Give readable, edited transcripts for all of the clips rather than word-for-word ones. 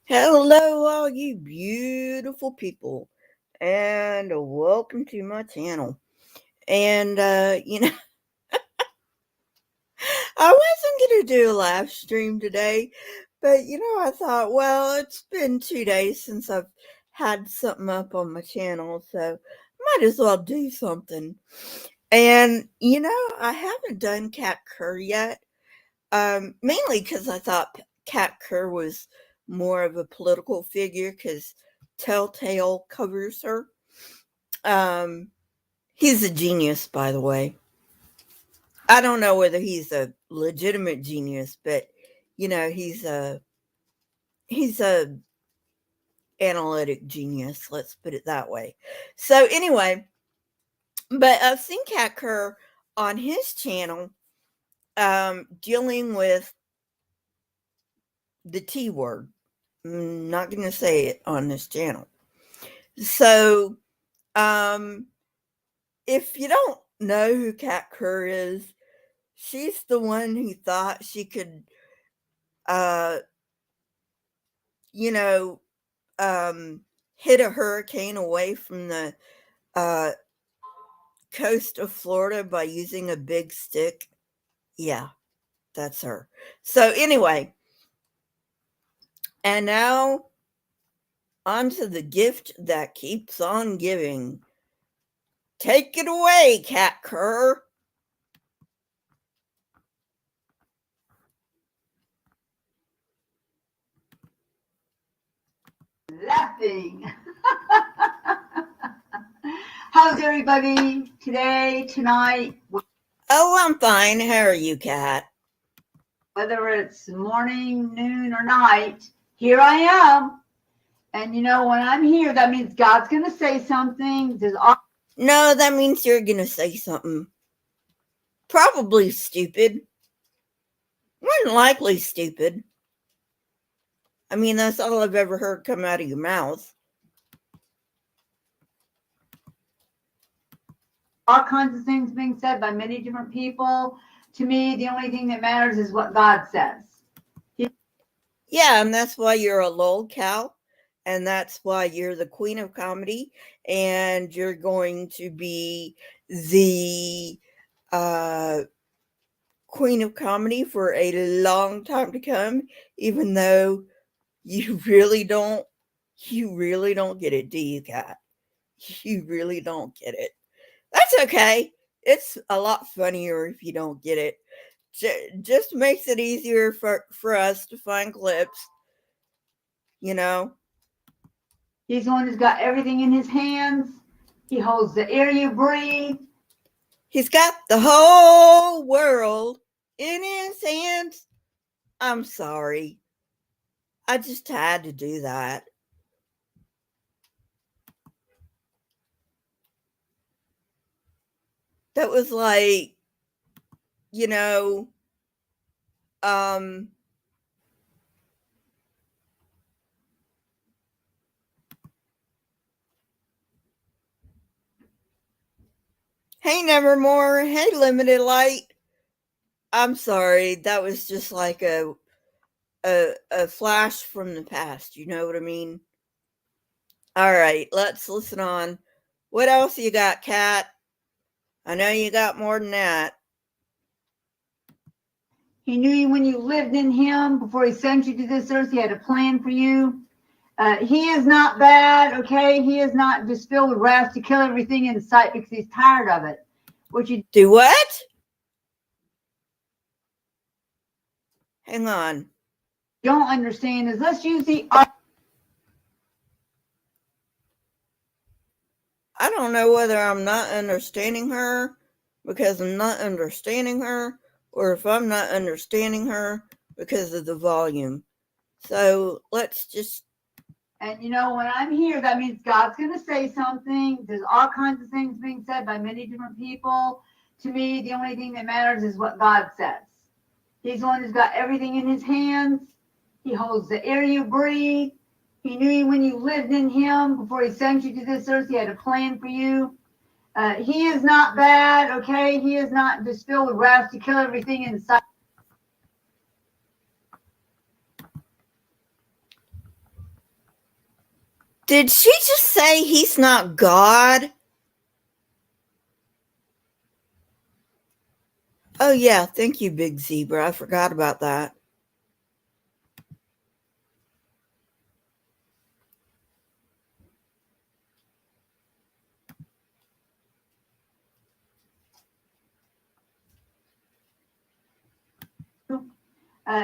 Hello, all you beautiful people, and welcome to my channel. And, I wasn't going to do a live stream today, but, I thought, well, it's been 2 days since I've had something up on my channel, so might as well do something. And, I haven't done Cat Kerr yet, mainly because I thought Cat Kerr was more of a political figure because Telltale covers her. Um, he's a genius, by the way. I don't know whether he's a legitimate genius, but he's a analytic genius. Let's put it that way. So anyway, but I've seen Cat Kerr on his channel, dealing with the T word. I'm not going to say it on this channel. So, um, if you don't know who Kat Kerr is, she's the one who thought she could, uh, you know, um, hit a hurricane away from the uh, coast of Florida by using a big stick. Yeah, that's her. So, anyway, and now on to the gift that keeps on giving. Take it away, Cat Kerr. Laughing. How's everybody today, tonight? Oh, I'm fine. How are you, Cat? Whether it's morning, noon, or night, here I am. And when I'm here, that means God's going to say something. No, that means you're gonna say something probably stupid. More than likely stupid. I mean, that's all I've ever heard come out of your mouth. All kinds of things being said by many different people. To me, the only thing that matters is what God says. Yeah, and that's why you're a lol cow, and that's why you're the queen of comedy, and you're going to be the uh, queen of comedy for a long time to come, even though you really don't, you really don't get it, do you, Cat? You really don't get it. That's okay. It's a lot funnier if you don't get it. Just makes it easier for us to find clips, you know? He's the one who's got everything in his hands. He holds the air you breathe. He's got the whole world in his hands. I'm sorry. I just had to do that. That was like, you know, um, hey, Nevermore. Hey, Limited Light. I'm sorry. That was just like a flash from the past. You know what I mean? All right, let's listen on. What else you got, Kat? I know you got more than that. He knew you when you lived in him. Before he sent you to this earth, he had a plan for you. He is not bad, okay? He is not just filled with wrath to kill everything in sight because he's tired of it. What you Do what? Hang on. don't understand is let's use the I don't know whether I'm not understanding her because I'm not understanding her, or if I'm not understanding her because of the volume. So let's just. and when I'm here, that means God's going to say something. There's all kinds of things being said by many different people. To me, the only thing that matters is what God says. He's the one who's got everything in his hands. He holds the air you breathe. He knew you when you lived in him. Before he sent you to this earth, he had a plan for you. He is not bad, okay? He is not just filled with wrath to kill everything inside. Did she just say he's not God? Oh, yeah. Thank you, Big Zebra. I forgot about that.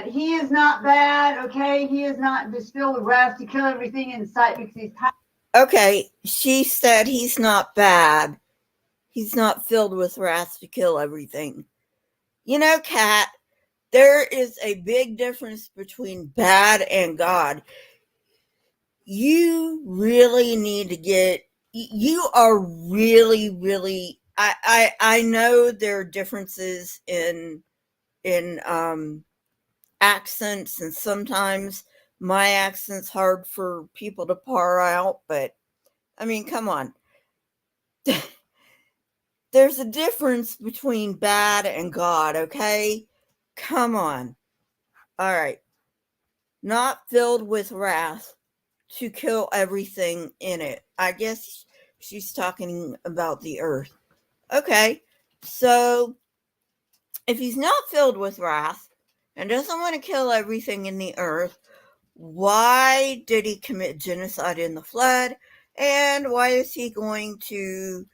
He is not bad, okay? He is not just filled with wrath to kill everything in sight because he's tired. Okay, she said he's not bad. He's not filled with wrath to kill everything. You know, Kat, there is a big difference between bad and God. You really need to get, you are really, I know there are differences in accents, and sometimes my accent's hard for people to par out, but I mean, come on. There's a difference between bad and God, okay? Come on. All right. Not filled with wrath to kill everything in it. I guess she's talking about the earth. Okay. So if he's not filled with wrath and doesn't want to kill everything in the earth, why did he commit genocide in the flood? And why is he going to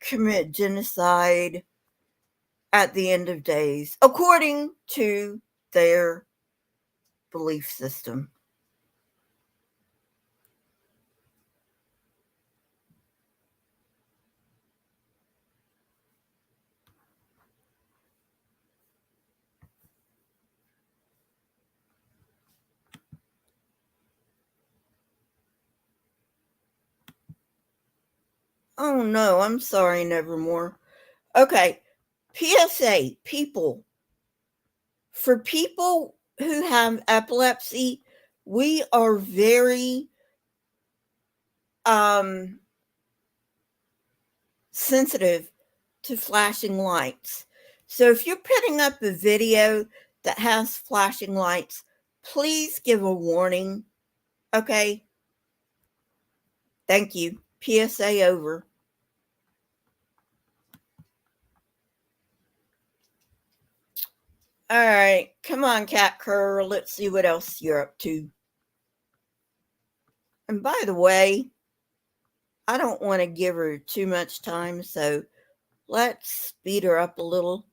commit genocide at the end of days, according to their belief system? Oh no, I'm sorry, Nevermore. Okay, PSA, people. For people who have epilepsy, we are very um sensitive to flashing lights. So if you're putting up a video that has flashing lights, please give a warning. Okay? Thank you. PSA over. All right, come on, Cat Kerr. Let's see what else you're up to. And by the way, I don't want to give her too much time, so let's speed her up a little.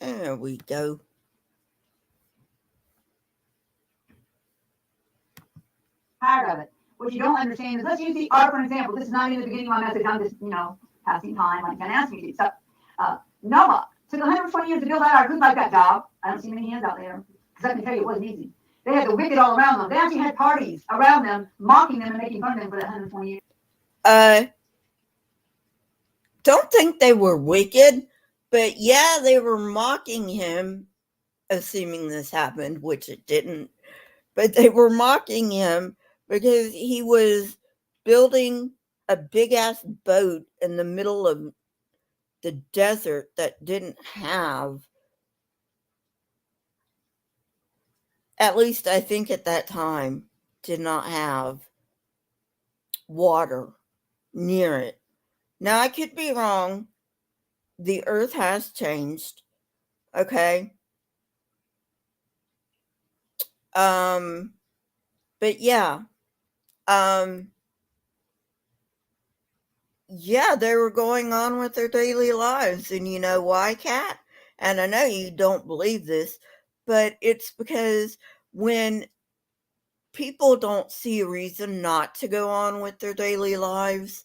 There we go. Tired of it. What you don't understand is, let's use the art for an example. This is not even the beginning of my message. I'm just, passing time like Ben asked me to. So, Noah took 120 years to build that ark. Who'd like that job? I don't see many hands out there. Because I can tell you it wasn't easy. They had the wicked all around them. They actually had parties around them, mocking them and making fun of them for that 120 years. Uh, don't think they were wicked, but yeah, they were mocking him, assuming this happened, which it didn't. But they were mocking him because he was building a big ass boat in the middle of the desert that didn't have, at least I think at that time, did not have water near it. Now, I could be wrong. The earth has changed. Okay. Um, but yeah. Um, yeah, they were going on with their daily lives. And you know why, Kat? And I know you don't believe this, but it's because when people don't see a reason not to go on with their daily lives,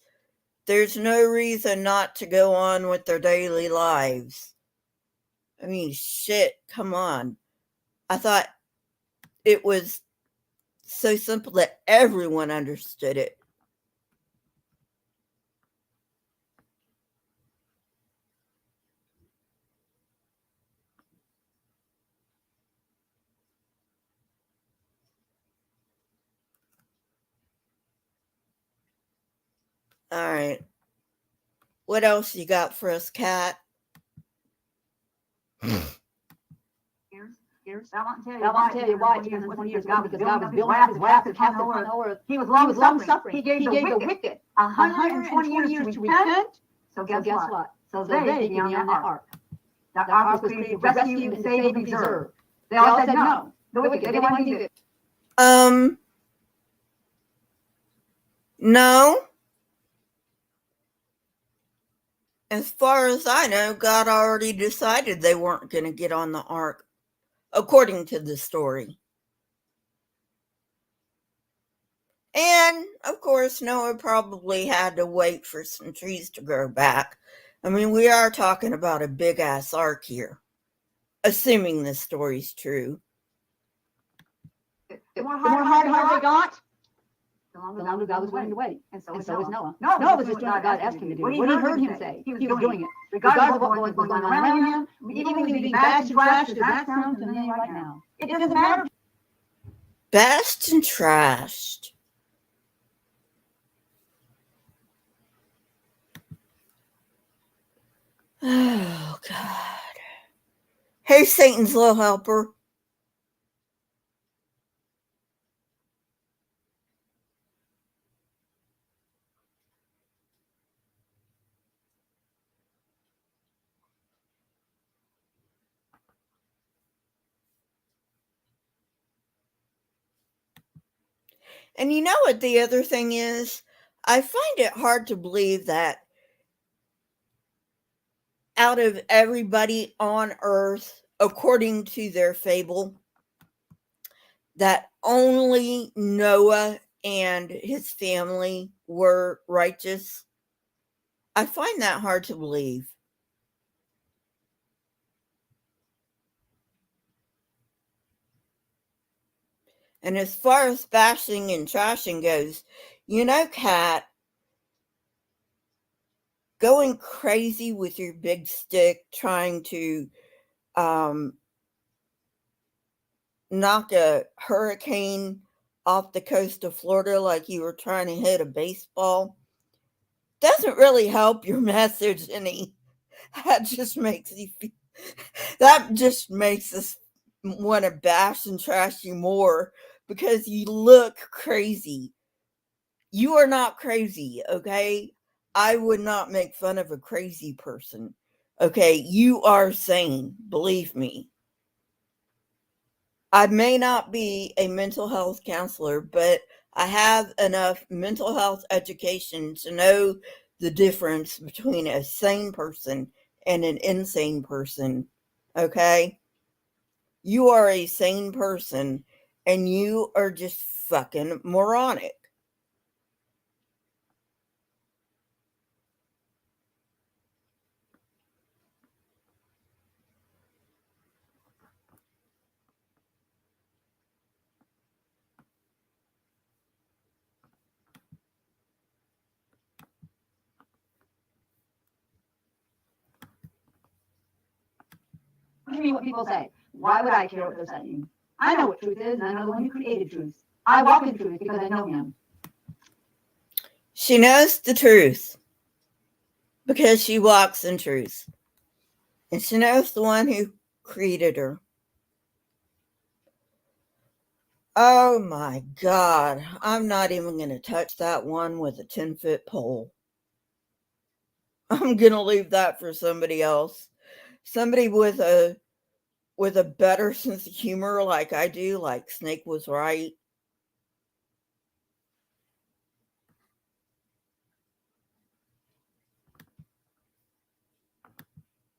there's no reason not to go on with their daily lives. I mean, shit, come on. I thought it was so simple that everyone understood it. All right. What else you got for us, Kat? Scared years. I won't tell you why it's 120 years. God was building up his wrath upon the whole earth. He was long suffering. He gave the wicked 120 years to repent. So guess what? So they can be on that ark. That ark was created to rescue and save and preserve. They all said no. The wicked. They didn't want to do it. No. As far as I know, God already decided they weren't going to get on the ark, according to the story. And, of course, Noah probably had to wait for some trees to grow back. I mean, we are talking about a big-ass ark here, assuming this story's true. The more hard they got, the longer God was willing to wait. And so is Noah. Noah was just doing what God asked him to do. What he heard him say, he was doing it. Regardless of what was going on around him, even when he was being bashed and trashed, because that sounds familiar right now. It doesn't matter. Bashed and trashed. Oh, God. Hey, Satan's little helper. And you know what the other thing is? I find it hard to believe that out of everybody on earth, according to their fable, that only Noah and his family were righteous. I find that hard to believe. And as far as bashing and trashing goes, you know, Kat, going crazy with your big stick trying to knock a hurricane off the coast of Florida like you were trying to hit a baseball doesn't really help your message any. That just makes you feel, that just makes us want to bash and trash you more because you look crazy. You are not crazy, okay? I would not make fun of a crazy person. Okay, you are sane, believe me. I may not be a mental health counselor, but I have enough mental health education to know the difference between a sane person and an insane person. Okay? You are a sane person and you are just fucking moronic. Give me what people say. Why would I care what they're saying? I know what truth is, and I know the one who created truth. I walk in truth because I know him. She knows the truth because she walks in truth. And she knows the one who created her. Oh my God. I'm not even going to touch that one with a 10-foot pole. I'm going to leave that for somebody else. Somebody with a better sense of humor like I do, like Snake was right.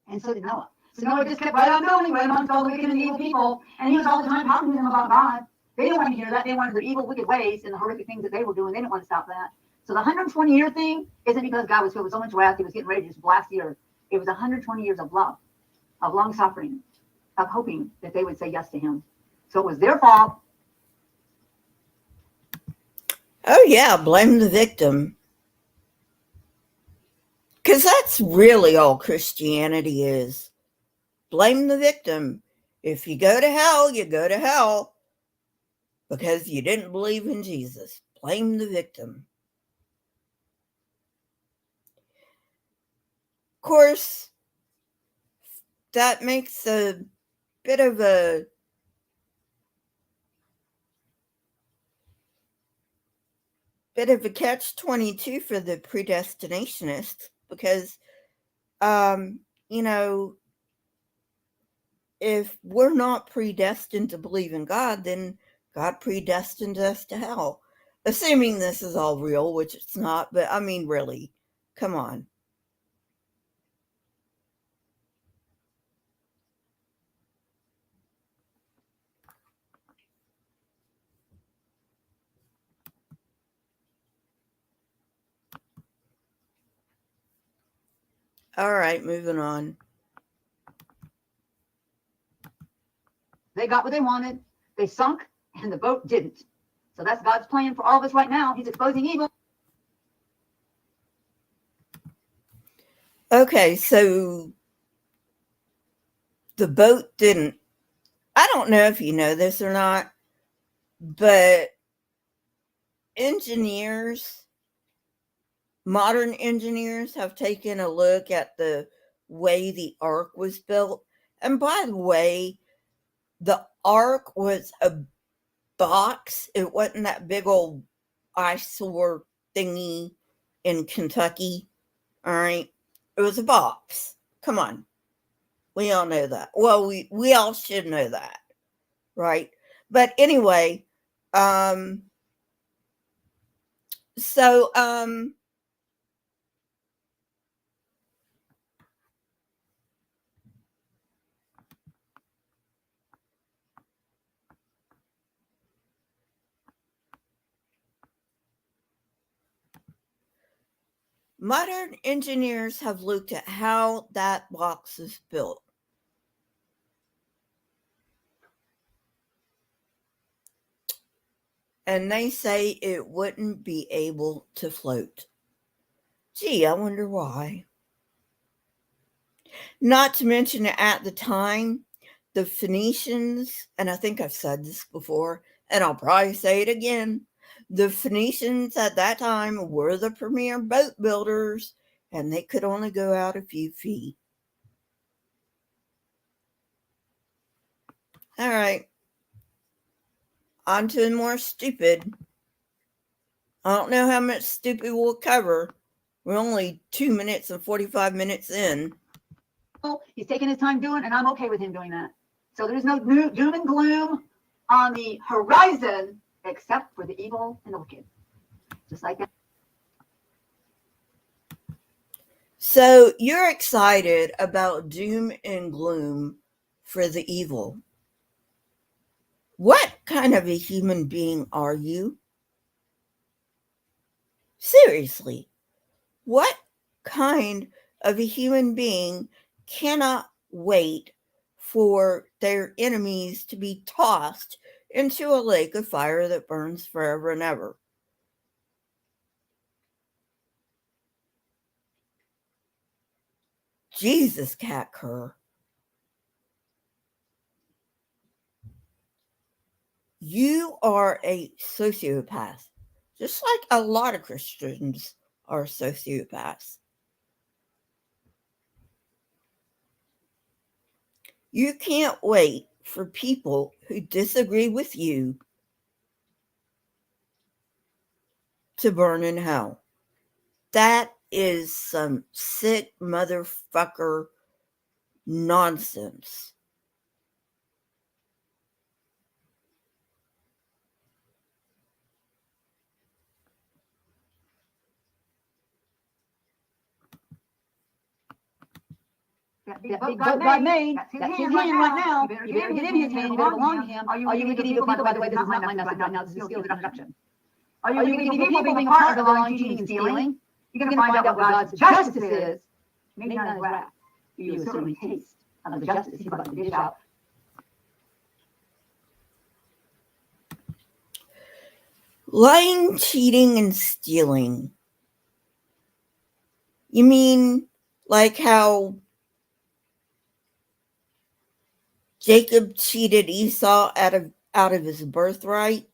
And so did Noah. So Noah just kept right on going, right amongst all the wicked and evil people, and he was all the time talking to them about God. They didn't want to hear that. They wanted their evil, wicked ways and the horrific things that they were doing. They didn't want to stop that. So the 120-year thing isn't because God was filled with so much wrath, he was getting ready to just blast the earth. It was 120 years of love, of long suffering, of hoping that they would say yes to him. So it was their fault. Oh yeah, blame the victim. Because that's really all Christianity is. Blame the victim. If you go to hell, you go to hell because you didn't believe in Jesus. Blame the victim. Of course, that makes a bit of a bit of a catch 22 for the predestinationists because, um, you know, if we're not predestined to believe in God, then God predestined us to hell. Assuming this is all real, which it's not, but I mean, really, come on. All right, moving on. They got what they wanted. They sunk, and the boat didn't. So that's God's plan for all of us right now. He's exposing evil. Okay, so the boat didn't. I don't know if you know this or not, but engineers, modern engineers, have taken a look at the way the ark was built. And by the way, the ark was a box. It wasn't that big old eyesore thingy in Kentucky. All right. It was a box. Come on. We all know that. Well, we all should know that. Right. But anyway, um, so modern engineers have looked at how that box is built. And they say it wouldn't be able to float. Gee, I wonder why. Not to mention, at the time, the Phoenicians, and I think I've said this before, and I'll probably say it again, the Phoenicians at that time were the premier boat builders, and they could only go out a few feet. All right, on to the more stupid. I don't know how much stupid we'll cover. We're only 2 minutes and 45 minutes in. He's taking his time doing, and I'm okay with him doing that. So there's no doom and gloom on the horizon, except for the evil and the wicked. Just like that. So you're excited about doom and gloom for the evil. What kind of a human being are you? Seriously, what kind of a human being cannot wait for their enemies to be tossed into a lake of fire that burns forever and ever? Jesus, Cat Kerr. You are a sociopath, just like a lot of Christians are sociopaths. You can't wait for people who disagree with you to burn in hell. That is some sick motherfucker nonsense. That big boat God made, that's his hand right now. You better get in his hand, you better belong to him. Are you wicked evil people? By the way, this is not my message right now, this is a skill introduction. Are you wicked evil people being a part of the lying, cheating, and stealing? You're going to find out what God's justice is. Maybe not his wrath. You will certainly taste of the justice he's about to dish out. Lying, cheating, and stealing. You mean like how Jacob cheated Esau out of his birthright?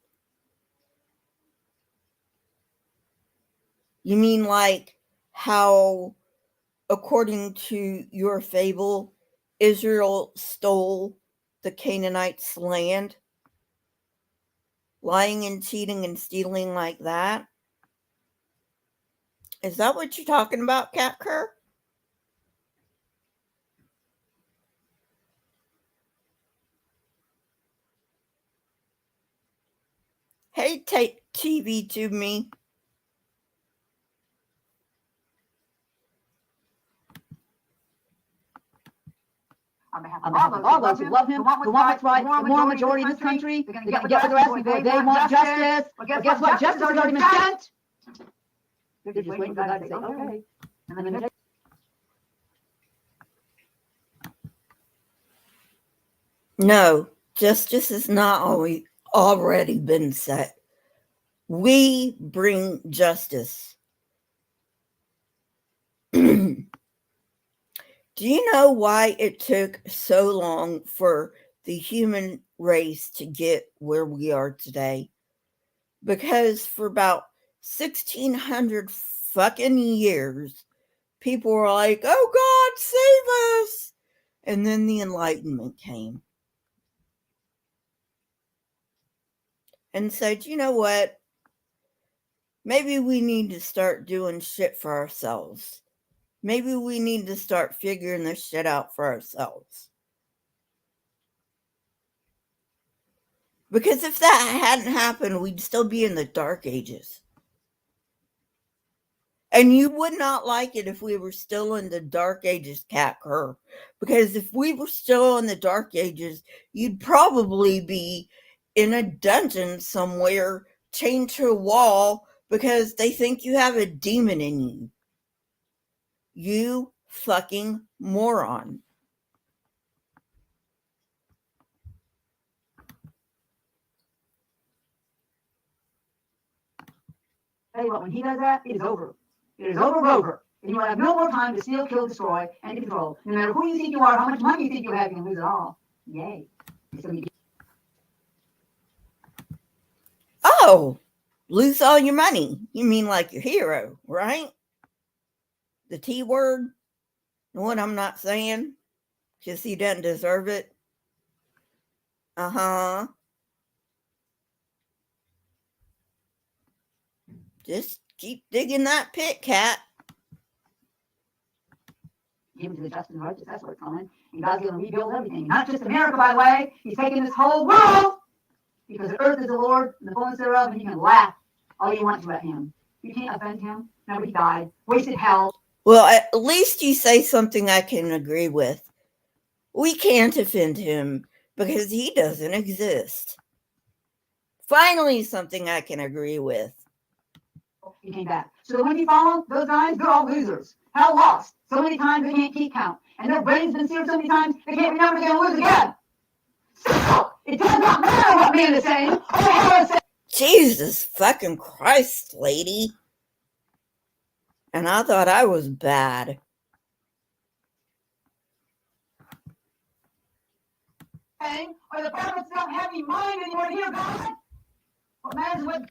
You mean like how, according to your fable, Israel stole the Canaanites' land? Lying and cheating and stealing like that? Is that what you're talking about, Cat Kerr? Hey, take TV to me. On behalf of all those who love him, who want what's right, the moral majority of this country, they're going to get what they're asking for. They want justice. But guess what? Justice has already been sent. They're just waiting for God to say, okay. And then No, justice has not already been set. We bring justice. Do you know why it took so long for the human race to get where we are today? Because for about 1600 fucking years, people were like, oh God, save us. And then the Enlightenment came and said, you know what? Maybe we need to start doing shit for ourselves. Maybe we need to start figuring this shit out for ourselves. Because if that hadn't happened, we'd still be in the Dark Ages. And you would not like it if we were still in the Dark Ages, Cat Kerr. Because if we were still in the Dark Ages, you'd probably be in a dungeon somewhere, chained to a wall, because they think you have a demon in you. You fucking moron. tell you what, when he does that, it is over. It is over. And you will have no more time to steal, kill, destroy, and control. No matter who you think you are, how much money you think you have, you can lose it all. Yay. So you Oh, lose all your money. You mean like your hero, right? The T word? Know what I'm not saying? Because he doesn't deserve it. Uh-huh. Just keep digging that pit, Cat. give it to the just and righteous, that's what it's coming. And God's going to rebuild everything. Not just America, by the way. He's taking this whole world. Because the earth is the Lord, and the fullness thereof, and you can laugh all you want to at him. You can't offend him. Nobody died. Wasted hell. Well, at least you say something I can agree with. We can't offend him because he doesn't exist. Finally, something I can agree with. He came back. So the ones you follow, those guys, they're all losers. Hell lost. So many times they can't keep count. And their brain's been seared so many times they can't remember they're going to lose again. So it does not matter what man is saying or how it's saying. Jesus fucking Christ, lady. And I thought I was bad. Or the prophets don't have any mind anymore to hear God. What matters what.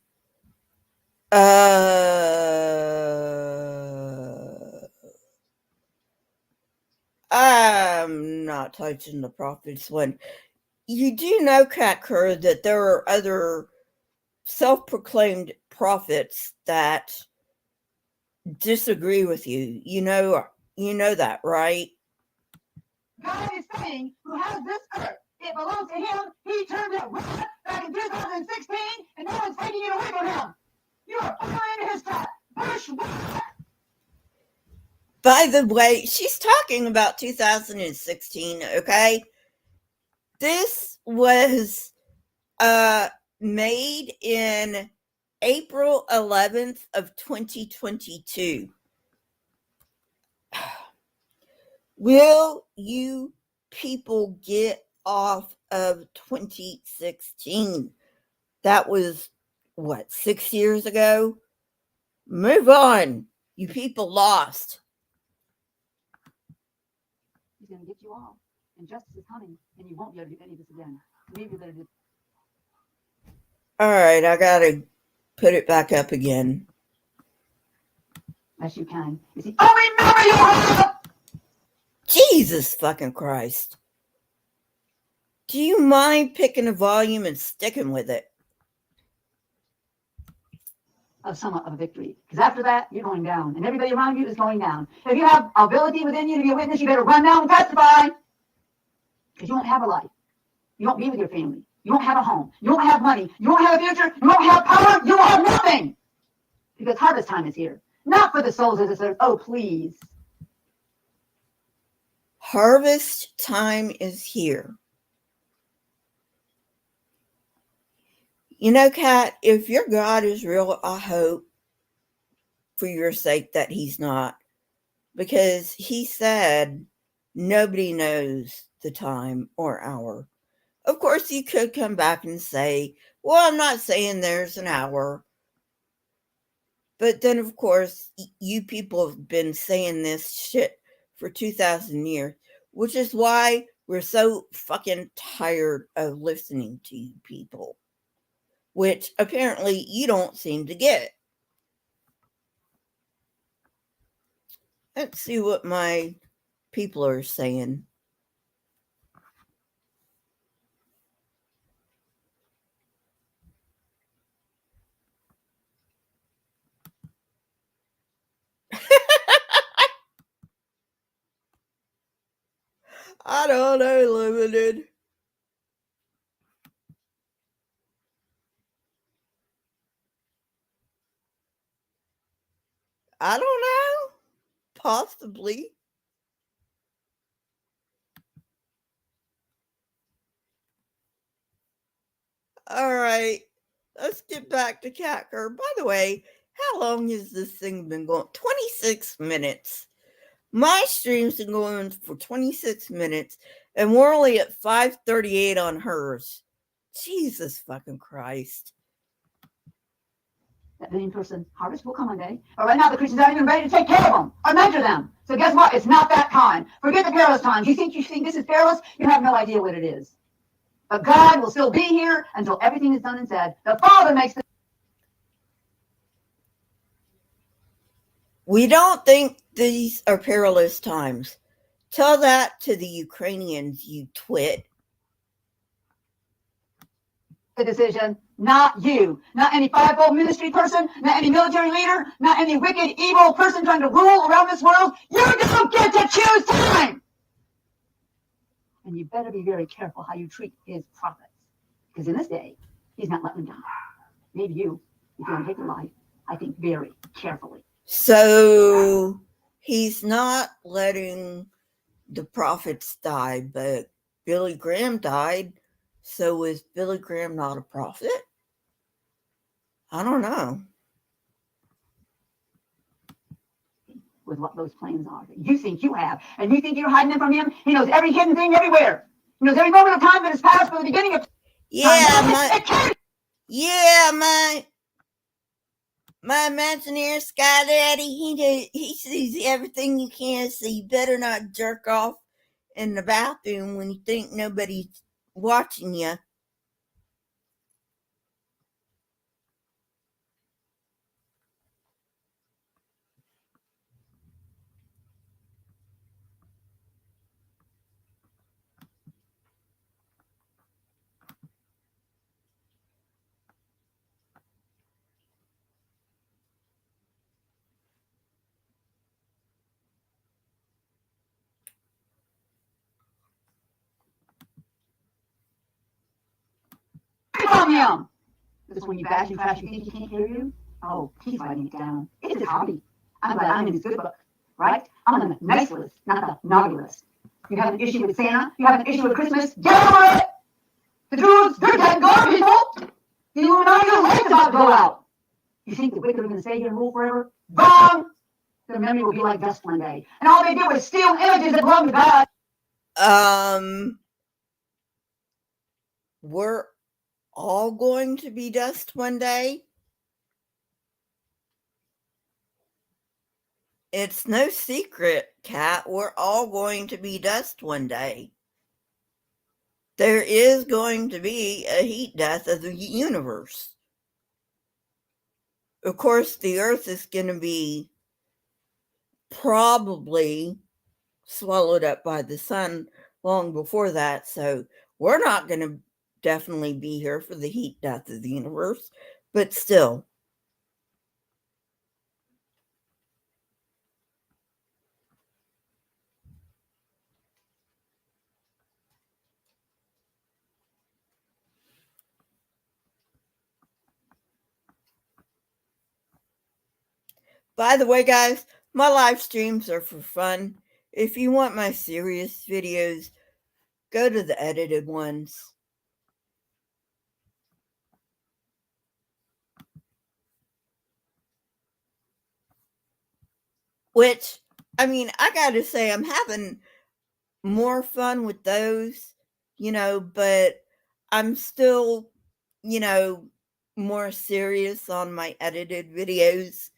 I'm not touching the prophets one. You do know, Cat Kerr, that there are other self-proclaimed prophets that disagree with you. You know that, right? God is saying, who has this earth, it belongs to him. He turned it back in 2016, and no one's taking it away from him. You are falling into his trap. By the way, she's talking about 2016, okay? This was made in April 11th of 2022. Will you people get off of 2016? That was, what, 6 years ago? Move on. You people lost. He's going to get you all. And justice is coming, and you won't be able to do any of this again. Maybe you're going to do. All right, I got to put it back up again. Yes, you can. You see, only memory you have! Jesus fucking Christ. Do you mind picking a volume and sticking with it? somewhat of a victory. Because after that, you're going down, and everybody around you is going down. If you have ability within you to be a witness, you better run down and testify. Because you won't have a life. You won't be with your family. You won't have a home. You won't have money. You won't have a future. You won't have power. You will have nothing. Because harvest time is here. Not for the souls of this earth. Oh, please. Harvest time is here. You know, Kat, if your God is real, I hope for your sake that he's not. Because he said nobody knows the time or hour. Of course, you could come back and say, well, I'm not saying there's an hour. But then, of course, you people have been saying this shit for 2,000 years, which is why we're so fucking tired of listening to you people, which apparently you don't seem to get. Let's see what my people are saying. I don't know, Limited. I don't know. Possibly. All right. Let's get back to Kerr. By the way, how long has this thing been going? 26 minutes. My stream's been going for 26 minutes, and we're only at 5:38 on hers. Jesus fucking Christ. That million person harvest will come one day. But right now, the Christians aren't even ready to take care of them or mentor them. So guess what? It's not that time. Forget the perilous times. You think this is perilous? You have no idea what it is. But God will still be here until everything is done and said. The Father makes the. We don't think these are perilous times. Tell that to the Ukrainians, you twit. The decision, not you, not any fivefold ministry person, not any military leader, not any wicked, evil person trying to rule around this world. You don't get to choose time. And you better be very careful how you treat his prophets. Because in this day, he's not letting them down. Maybe you, if you want to take your life, I think very carefully. So he's not letting the prophets die, but Billy Graham died. So is Billy Graham not a prophet? I don't know. With what those plans are that you think you have, and you think you're hiding them from him. He knows every hidden thing everywhere. He knows every moment of time that has passed from the beginning of time. My Imagineer Sky Daddy, he sees everything you can see. You better not jerk off in the bathroom when you think nobody's watching you. From him. Because when you bash and trash, you think he can't hear you? Oh, he's writing it down. It's his hobby. I'm glad I'm in his good book, right? I'm on the nice list, not the naughty list. You have an issue with Santa? You have an issue with Christmas? Get over it! The Jews, they're dead gone, people! The Illuminati, the light's about to go out. You think the wicked are going to stay here and rule forever? Wrong! Their memory will be like dust one day. And all they do is steal images that belong to God. We're all going to be dust one day. It's no secret, Kat. We're all going to be dust one day. There is going to be a heat death of the universe. Of course, the Earth is going to be probably swallowed up by the sun long before that. So we're not going to definitely be here for the heat death of the universe. But still, By the way, guys, my live streams are for fun. If you want my serious videos, go to the edited ones. Which, I mean, I gotta say, I'm having more fun with those, but I'm still, more serious on my edited videos.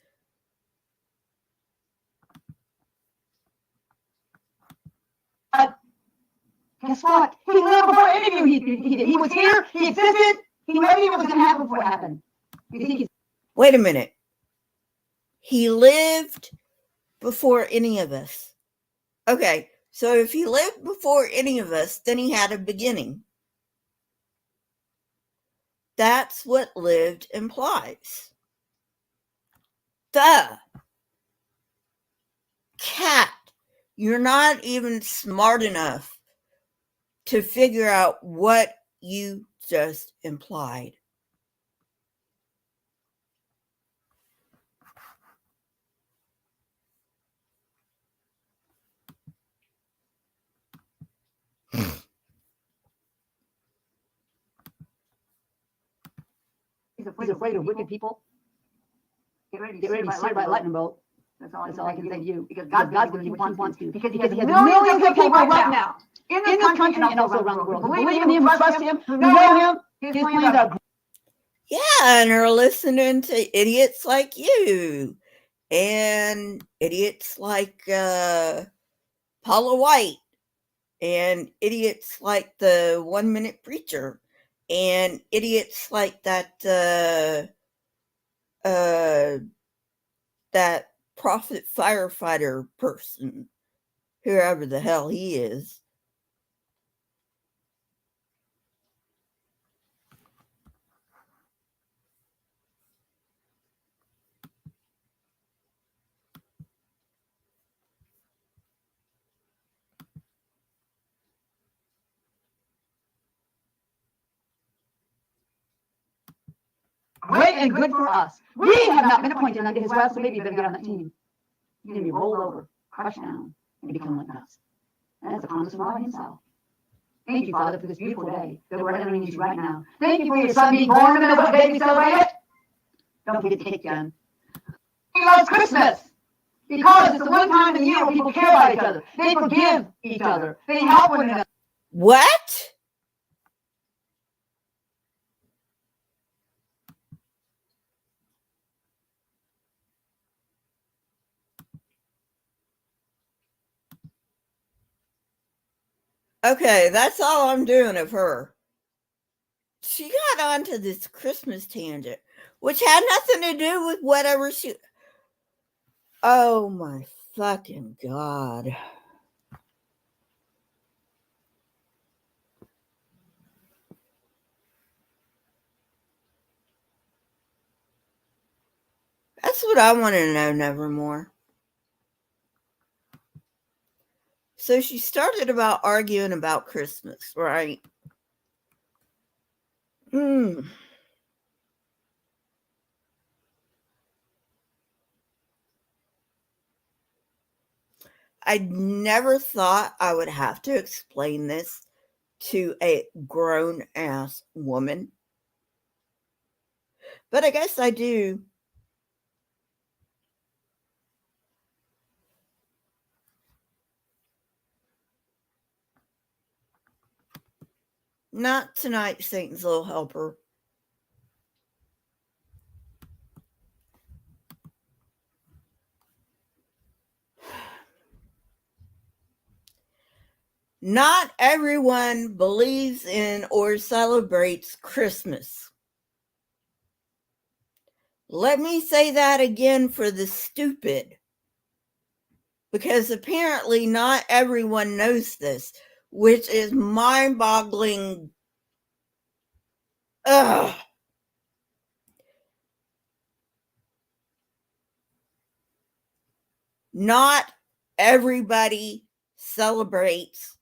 Guess what? He lived before any of you. He was here. He existed. He knew everything that was going to happen before it happened. You think he's... Wait a minute. He lived before any of us. Okay, so if he lived before any of us, then he had a beginning. That's what lived implies. Duh. Cat, you're not even smart enough to figure out what you just implied. He's afraid of wicked people. Get ready to be seared by a lightning bolt. That's all I can say to you. Because God's going to do what he wants to. Because he has millions of people right now in this country and also around the world who believe in him, who trust him, who know him. His plans are... Yeah, and are listening to idiots like you and idiots like Paula White and idiots like the 1 Minute Preacher and idiots like that that prophet firefighter person, whoever the hell he is. Great and good for us. We have not been appointed unto his wrath, so maybe you better get on that team. You're going to be rolled over, crushed down, and become like us. And that's a promise from God himself. Thank you, Father, for this beautiful day that we're entering into right now. Thank you for your son being born in the middle of the day we celebrate it. Don't forget the cake, John. He loves Christmas because it's the one time of the year where people care about each other. They forgive each other. They help one another. What? Okay, that's all I'm doing of her. She got onto this Christmas tangent, which had nothing to do with whatever she... Oh my fucking God. That's what I want to know, Nevermore. So she started about arguing about Christmas, right? I never thought I would have to explain this to a grown-ass woman. But I guess I do. Not tonight, Satan's little helper. Not everyone believes in or celebrates Christmas. Let me say that again for the stupid. Because apparently not everyone knows this, which is mind-boggling. Ugh. Not everybody celebrates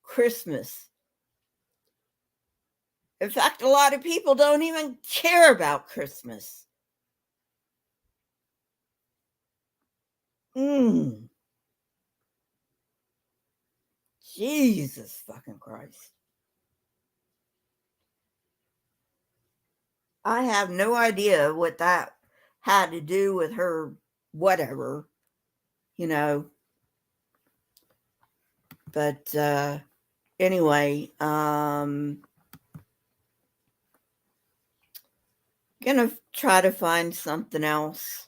Christmas. In fact, a lot of people don't even care about Christmas. Mm. Jesus fucking Christ. I have no idea what that had to do with her, whatever, you know. But anyway, gonna try to find something else.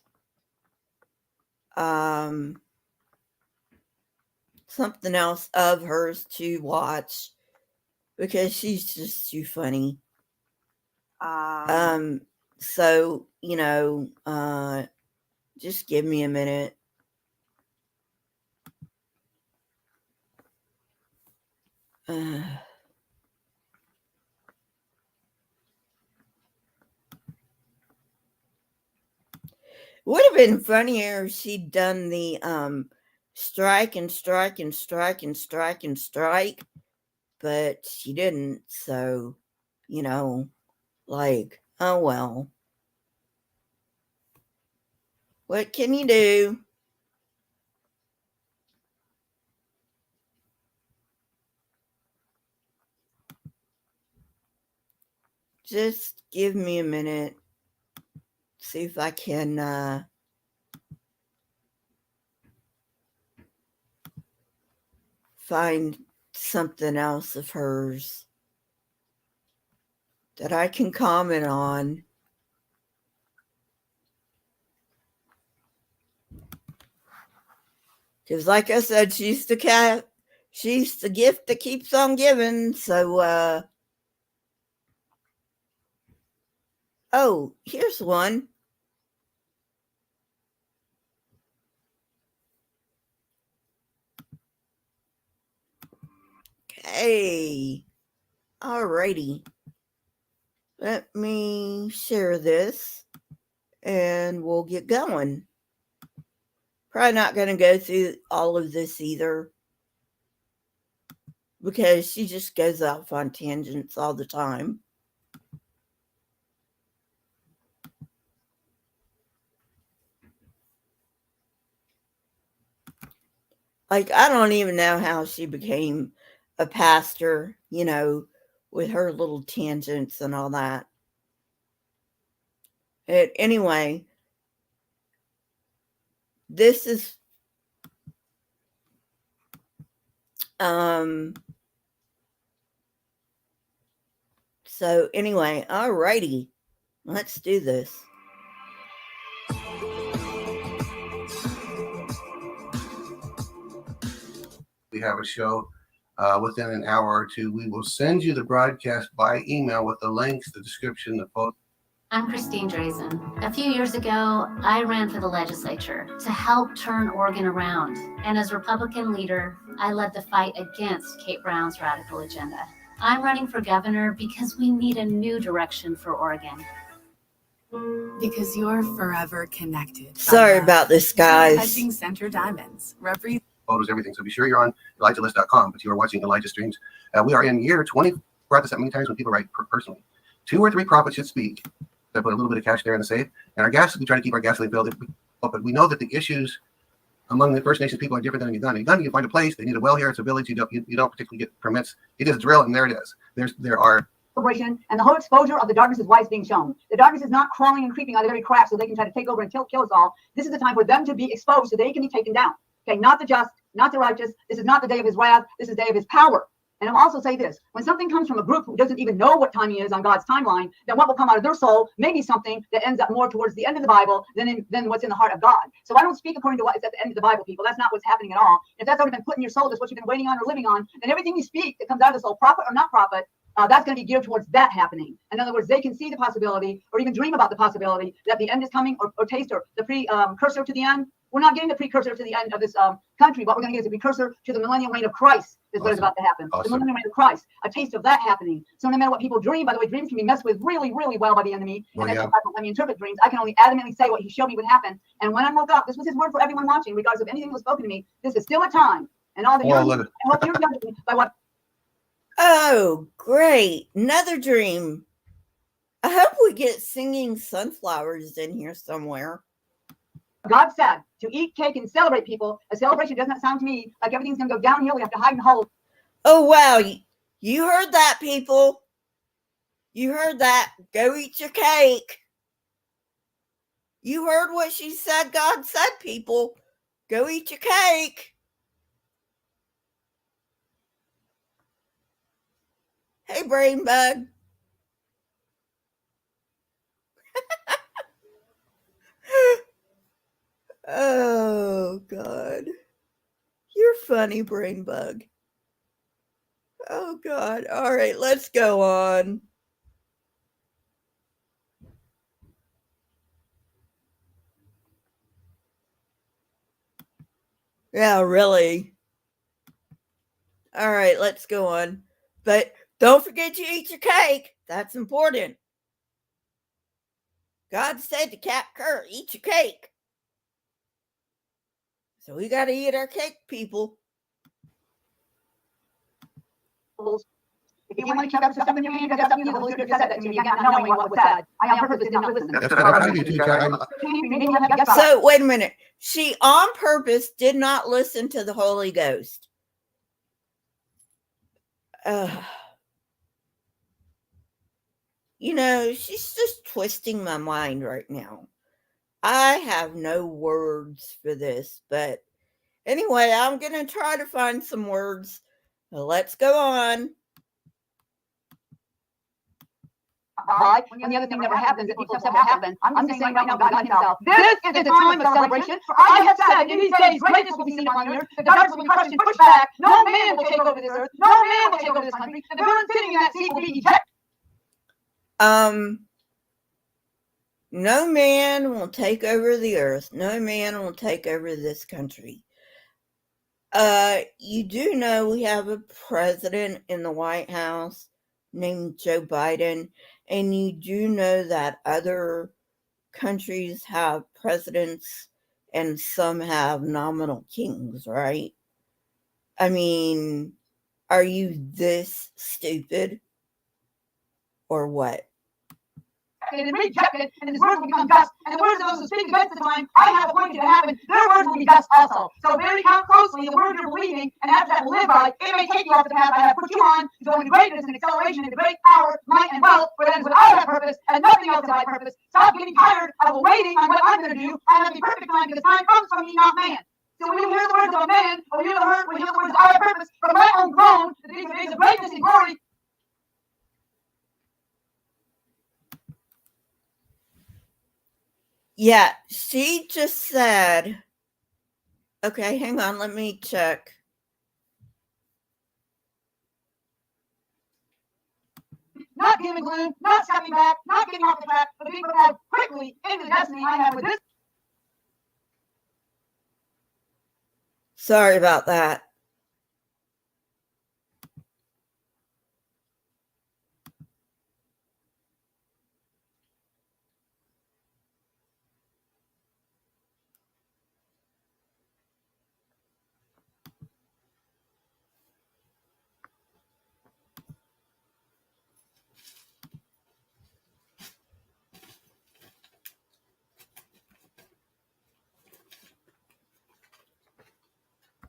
Um, something else of hers to watch because she's just too funny. So, just give me a minute. Would have been funnier if she'd done the strike and strike and strike and strike and strike, but she didn't. So, like, oh well. What can you do? Just give me a minute. See if I can find something else of hers that I can comment on. Because, like I said, she's the cat. She's the gift that keeps on giving. So, oh, here's one. Okay. Alrighty. Let me share this and we'll get going. Probably not going to go through all of this either because she just goes off on tangents all the time. Like, I don't even know how she became a pastor, with her little tangents and all that. Anyway, this is so anyway, alrighty, let's do this. We have a show within an hour or two. We will send you the broadcast by email with the links, the description, the photo. I'm Christine Drazen. A few years ago, I ran for the legislature to help turn Oregon around. And as Republican leader, I led the fight against Kate Brown's radical agenda. I'm running for governor because we need a new direction for Oregon. Because you're forever connected. Sorry about this, guys. Touching center diamonds. Photos, everything. So be sure you're on ElijahList.com, but you are watching Elijah Streams. We are in year 20. Brought this up many times when people write personally. 2 or 3 prophets should speak. I put a little bit of cash there in the safe. And our gas, we try to keep our gasoline filled. But we know that the issues among the First Nations people are different than in Uganda. Uganda, you find a place, they need a well here, it's a village, you don't particularly get permits. You just drill, and there it is. There are celebration, and the whole exposure of the darkness is why it's being shown. The darkness is not crawling and creeping out of every crack so they can try to take over and kill us all. This is the time for them to be exposed so they can be taken down. Okay, not the just, not the righteous. This is not the day of his wrath. This is the day of his power. And I'll also say this, when something comes from a group who doesn't even know what timing is on God's timeline, then what will come out of their soul may be something that ends up more towards the end of the Bible than what's in the heart of God. So I don't speak according to what is at the end of the Bible, people. That's not what's happening at all. If that's already been put in your soul, that's what you've been waiting on or living on, then everything you speak that comes out of the soul, prophet or not prophet, that's going to be geared towards that happening. In other words, they can see the possibility or even dream about the possibility that the end is coming or taste or the precursor to the end. We're not getting the precursor to the end of this country. What we're going to get is a precursor to the millennial reign of Christ is what is about to happen. Awesome. The millennial reign of Christ, a taste of that happening. So no matter what people dream, by the way, dreams can be messed with really, really well by the enemy. Well, and that's yeah. why when we interpret dreams, I can only adamantly say what he showed me would happen. And when I woke up, this was his word for everyone watching, regardless of anything that was spoken to me. This is still a time. And all the Oh, I love it. I hope you're judging by what. Oh, great. Another dream. I hope we get singing sunflowers in here somewhere. God said to eat cake and celebrate people. A celebration doesn't sound to me like everything's going to go downhill. We have to hide and hold. Oh, wow. You heard that, people. You heard that. Go eat your cake. You heard what she said. God said, people. Go eat your cake. Hey, brain bug. Oh, God. You're funny, brain bug. Oh, God. All right, let's go on. Yeah, really. All right, let's go on. But don't forget to eat your cake. That's important. God said to Cat Kerr, eat your cake. So we got to eat our cake, people. If you want to keep up something in your hand, that's something the Holy Spirit said that to me again, not knowing what was said. I on purpose did not listen. That's what I do too, Chad. So wait a minute. She on purpose did not listen to the Holy Ghost. You know, she's just twisting my mind right now. I have no words for this, but anyway, I'm going to try to find some words. Let's go on. When the other thing never happens, that people say will happen. I'm just saying right now, God himself. This is a time of celebration. For I have said, in these days, greatness will be seen upon the earth. The darkness will be crushed and pushed back. No man will take over this earth. No man will take over this country. The villain sitting in that seat will be ejected. No man will take over the earth. No man will take over this country. You do know we have a president in the White House named Joe Biden, and you do know that other countries have presidents and some have nominal kings, right? I mean, are you this stupid or what? And rejected, and his words will become dust. And the words of those who speak against the time I have appointed to happen, their words will be dust also. So very count closely the word you're believing, and after that will live by. It may take you off the path I have put you on to go into greatness and acceleration into great power, might, and wealth, for that is what I have purpose, and nothing else is my purpose. Stop getting tired of waiting on what I'm going to do. I have the perfect time because time comes from me, not man. So when you hear the words of a man, or when you hear the words I have purpose from my own throne, the days of greatness and glory. Yeah, she just said, okay, hang on, let me check. Not giving gloom, not stepping back, not getting off the track, but being propelled quickly into the destiny I have with this. Sorry about that.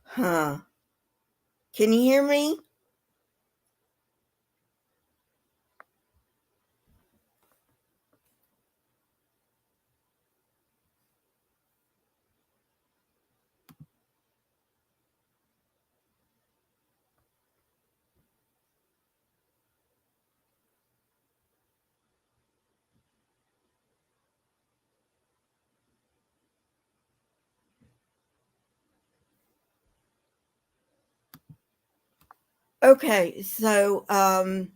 Huh. Can you hear me? Okay, so I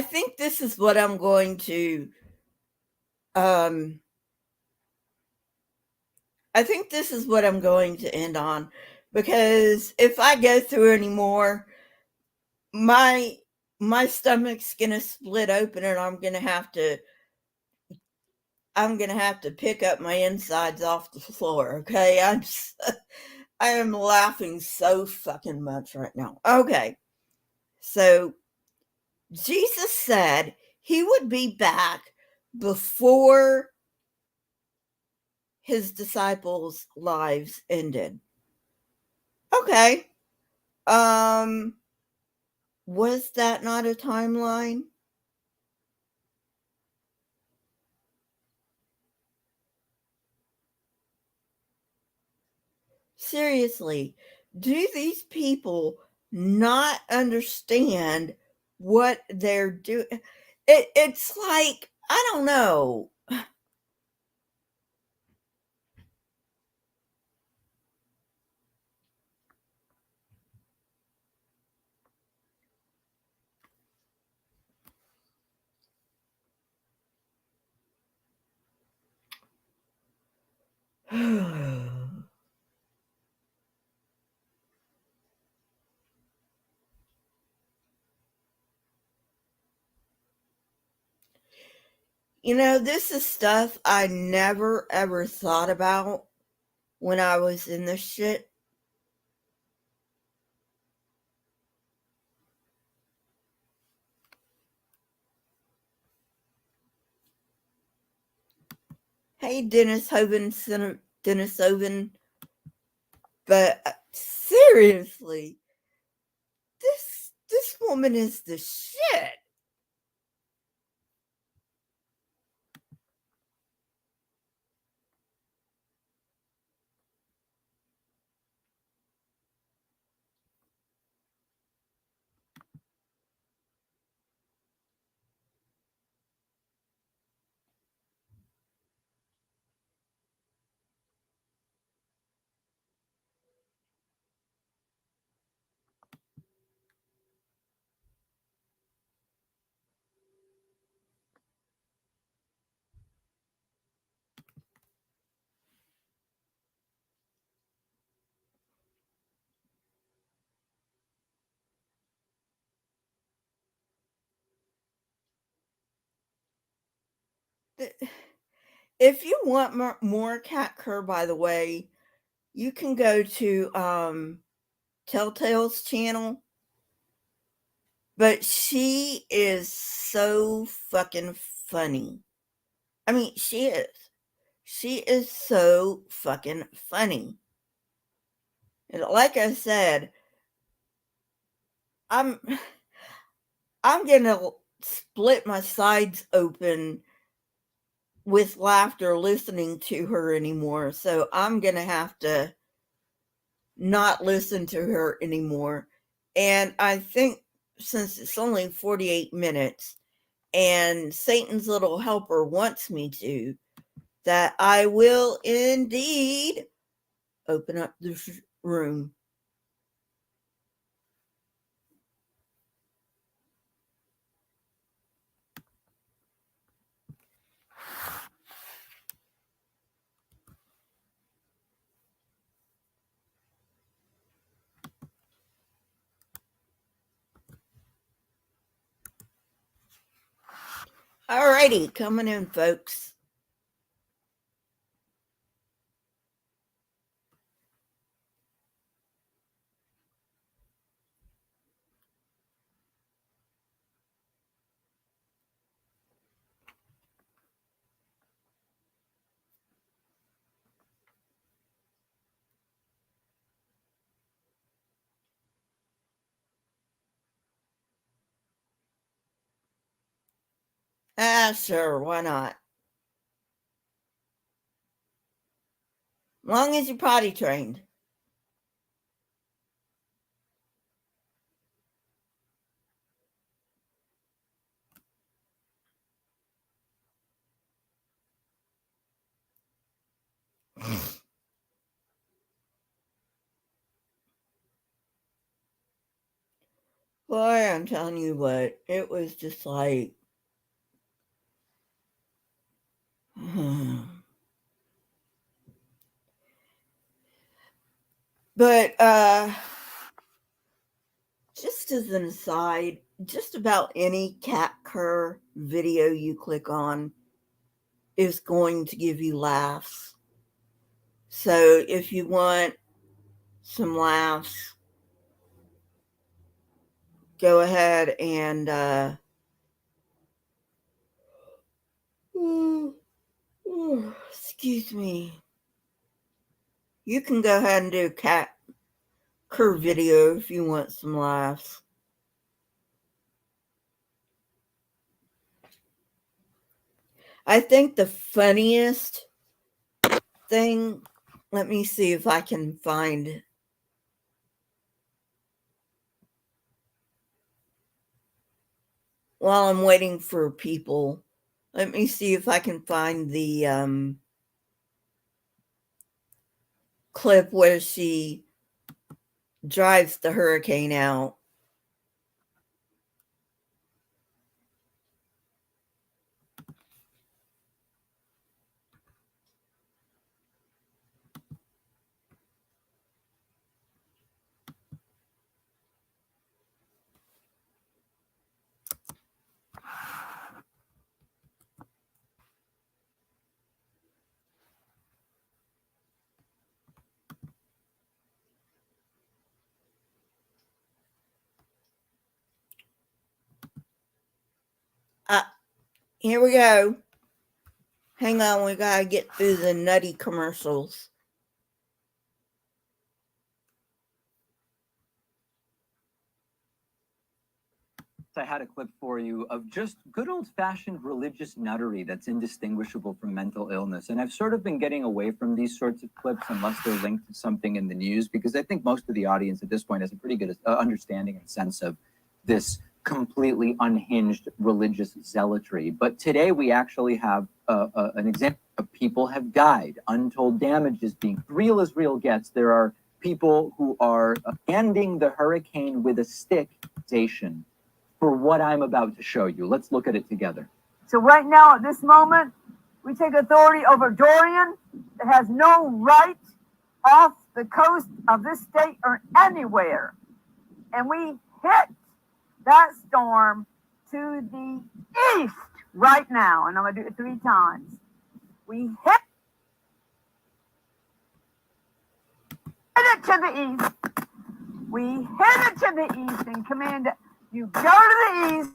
think this is what I'm going to end on, because if I go through any more, my stomach's gonna split open and I'm gonna have to pick up my insides off the floor. Okay, I am laughing so fucking much right now. Okay, so Jesus said he would be back before his disciples' lives ended. Okay. Was that not a timeline? Seriously, do these people not understand what they're doing? It's like, I don't know. You know, this is stuff I never ever thought about when I was in this shit. Hey, Dennis Hoven, Senator Dennis Hoven. But seriously, this woman is the shit. If you want more Cat Kerr, by the way, you can go to Telltale's channel. But she is so fucking funny. I mean, she is. She is so fucking funny. And like I said, I'm gonna split my sides open with laughter listening to her anymore. So I'm gonna have to not listen to her anymore. And I think since it's only 48 minutes and Satan's little helper wants me to, that I will indeed open up this room. Alrighty, coming in, folks. Sure, why not? Long as you're potty trained. Boy, I'm telling you what, it was just like, but just as an aside, just about any Cat Kerr video you click on is going to give you laughs. So if you want some laughs, go ahead and Excuse me. You can go ahead and do cat Kerr video if you want some laughs. I think the funniest thing, let me see if I can find. While I'm waiting for people, let me see if I can find the clip where she drives the hurricane out. Here we go. Hang on, we gotta get through the nutty commercials. I had a clip for you of just good old-fashioned religious nuttery that's indistinguishable from mental illness. And I've sort of been getting away from these sorts of clips unless they're linked to something in the news, because I think most of the audience at this point has a pretty good understanding and sense of this completely unhinged religious zealotry. But today we actually have an example of people have died, untold damages being real as real gets. There are people who are ending the hurricane with a stick for what I'm about to show you. Let's look at it together. So right now, at this moment, we take authority over Dorian that has no right off the coast of this state or anywhere. And we hit that storm to the east right now. And I'm going to do it 3 times. We hit it to the east. We hit it to the east and command you go to the east.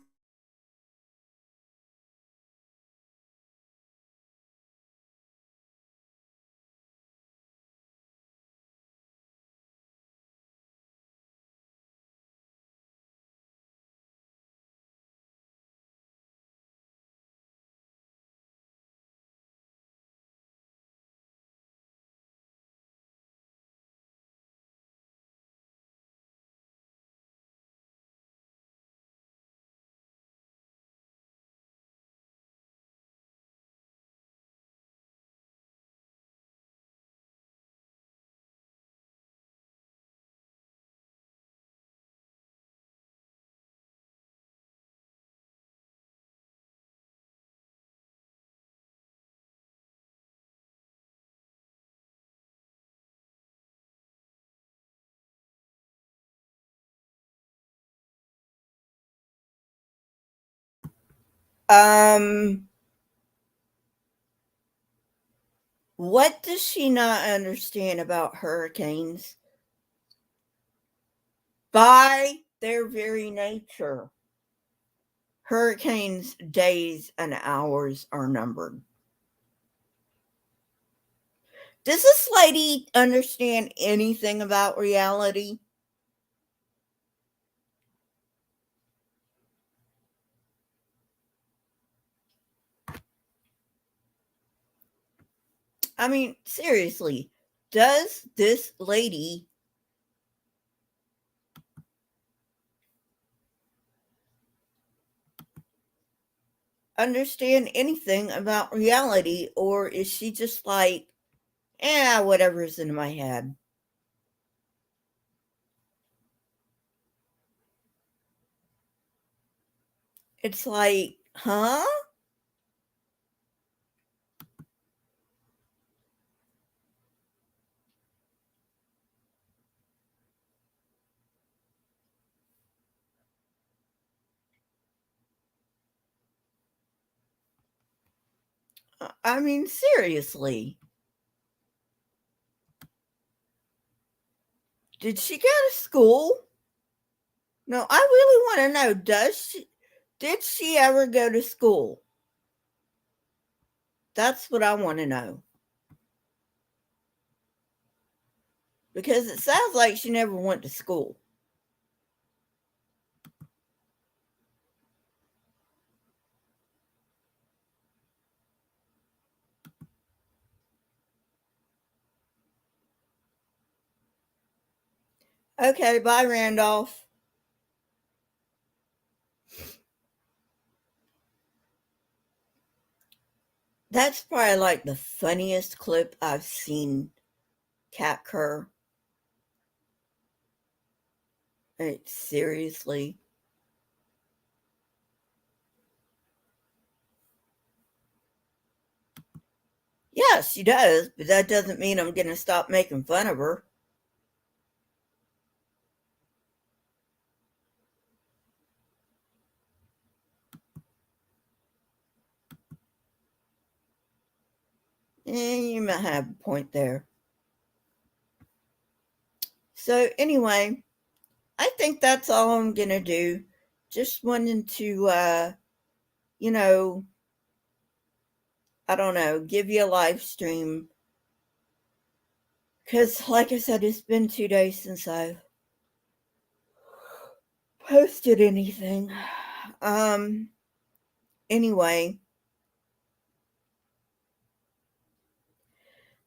What does she not understand about hurricanes? By their very nature, hurricanes' days and hours are numbered. Does this lady understand anything about reality? I mean, seriously, does this lady understand anything about reality, or is she just like, whatever's in my head? It's like, huh? I mean, seriously. Did she go to school? No, I really want to know, did she ever go to school? That's what I want to know. Because it sounds like she never went to school. Okay, bye, Randolph. That's probably like the funniest clip I've seen Cat Kerr. Seriously. Yes, she does, but that doesn't mean I'm going to stop making fun of her. You might have a point there. So anyway, I think that's all I'm going to do. Just wanting to, I don't know, give you a live stream. Because, like I said, it's been 2 days since I've posted anything. Anyway.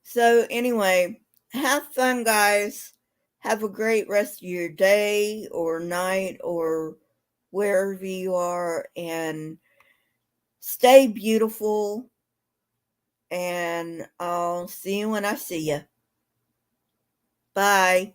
So, anyway, have fun, guys. Have a great rest of your day or night or wherever you are. And stay beautiful. And I'll see you when I see you. Bye.